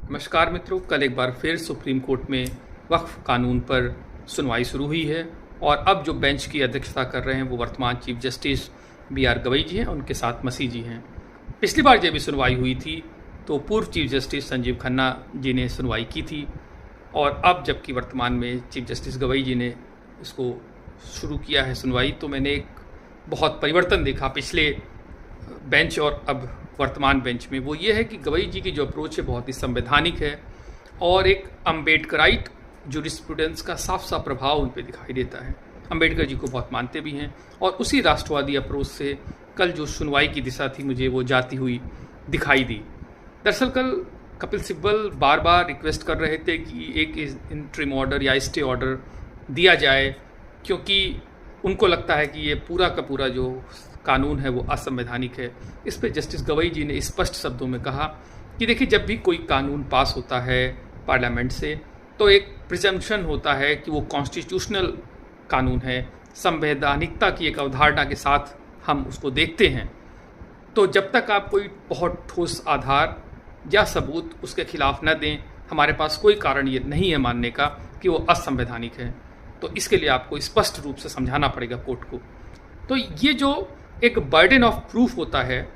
नमस्कार मित्रों, कल एक बार फिर सुप्रीम कोर्ट में वक्फ कानून पर सुनवाई शुरू हुई है और अब जो बेंच की अध्यक्षता कर रहे हैं वो वर्तमान चीफ जस्टिस बी.आर. गवई जी हैं, उनके साथ मसीह जी हैं। पिछली बार जब भी सुनवाई हुई थी तो पूर्व चीफ जस्टिस संजीव खन्ना जी ने सुनवाई की थी और अब जबकि वर्तमान में चीफ जस्टिस गवई जी ने इसको शुरू किया है सुनवाई, तो मैंने एक बहुत परिवर्तन देखा पिछले बेंच और अब वर्तमान बेंच में। वो ये है कि गवई जी की जो अप्रोच है बहुत ही संवैधानिक है और एक अम्बेडकराइट जूरिस्प्रूडेंस का साफ साफ प्रभाव उन पर दिखाई देता है। अम्बेडकर जी को बहुत मानते भी हैं और उसी राष्ट्रवादी अप्रोच से कल जो सुनवाई की दिशा थी मुझे वो जाती हुई दिखाई दी। दरअसल कल कपिल सिब्बल बार बार रिक्वेस्ट कर रहे थे कि एक इंटरिम ऑर्डर या स्टे ऑर्डर दिया जाए, क्योंकि उनको लगता है कि ये पूरा का पूरा जो कानून है वो असंवैधानिक है। इस पर जस्टिस गवई जी ने स्पष्ट शब्दों में कहा कि देखिए, जब भी कोई कानून पास होता है पार्लियामेंट से तो एक प्रिजम्पशन होता है कि वो कॉन्स्टिट्यूशनल कानून है, संवैधानिकता की एक अवधारणा के साथ हम उसको देखते हैं। तो जब तक आप कोई बहुत ठोस आधार या सबूत उसके खिलाफ न दें, हमारे पास कोई कारण ये नहीं है मानने का कि वो असंवैधानिक है। तो इसके लिए आपको स्पष्ट रूप से समझाना पड़ेगा कोर्ट को। तो ये जो एक बर्डन ऑफ प्रूफ होता है,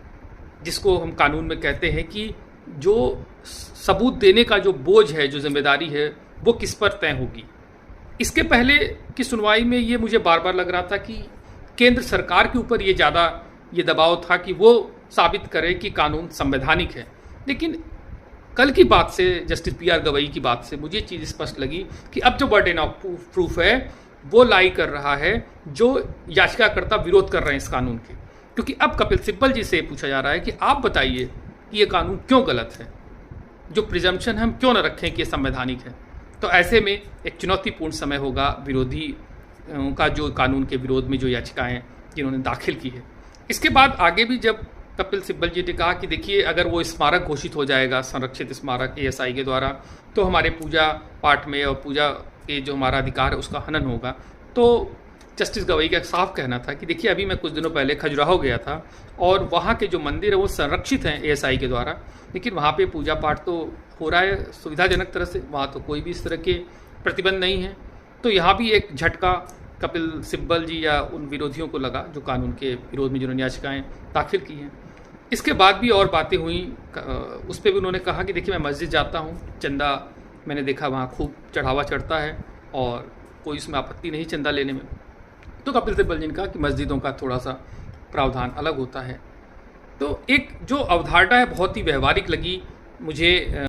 जिसको हम कानून में कहते हैं कि जो सबूत देने का जो बोझ है, जो जिम्मेदारी है, वो किस पर तय होगी। इसके पहले की सुनवाई में ये मुझे बार बार लग रहा था कि केंद्र सरकार के ऊपर ये ज़्यादा ये दबाव था कि वो साबित करे कि कानून संवैधानिक है। लेकिन कल की बात से, जस्टिस बी.आर. गवई की बात से मुझे चीज़ स्पष्ट लगी कि अब जो बर्डन ऑफ प्रूफ है वो लाई कर रहा है जो याचिकाकर्ता विरोध कर रहे हैं इस कानून के। क्योंकि अब कपिल सिब्बल जी से पूछा जा रहा है कि आप बताइए कि ये कानून क्यों गलत है, जो प्रिजम्पशन हम क्यों न रखें कि ये संवैधानिक है। तो ऐसे में एक चुनौतीपूर्ण समय होगा विरोधी का, जो कानून के विरोध में जो याचिकाएं जिन्होंने दाखिल की है। इसके बाद आगे भी जब कपिल सिब्बल जी ने कहा कि देखिए, अगर वो स्मारक घोषित हो जाएगा, संरक्षित स्मारक ASI के द्वारा, तो हमारे पूजा पाठ में और पूजा के जो हमारा अधिकार है उसका हनन होगा। तो जस्टिस गवई का साफ कहना था कि देखिए, अभी मैं कुछ दिनों पहले खजुराहो गया था और वहाँ के जो मंदिर है वो संरक्षित हैं ASI के द्वारा, लेकिन वहाँ पे पूजा पाठ तो हो रहा है सुविधाजनक तरह से, वहाँ तो कोई भी इस तरह के प्रतिबंध नहीं है। तो यहाँ भी एक झटका कपिल सिब्बल जी या उन विरोधियों को लगा जो कानून के विरोध में जिन्होंने याचिकाएँ दाखिल की हैं। इसके बाद भी और बातें हुई, उस पर भी उन्होंने कहा कि देखिए, मैं मस्जिद जाता हूँ, चंदा मैंने देखा वहाँ खूब चढ़ावा चढ़ता है और कोई इसमें आपत्ति नहीं चंदा लेने में। तो कपिल सिब्बल जी ने कहा कि मस्जिदों का थोड़ा सा प्रावधान अलग होता है। तो एक जो अवधारणा है बहुत ही व्यवहारिक लगी मुझे।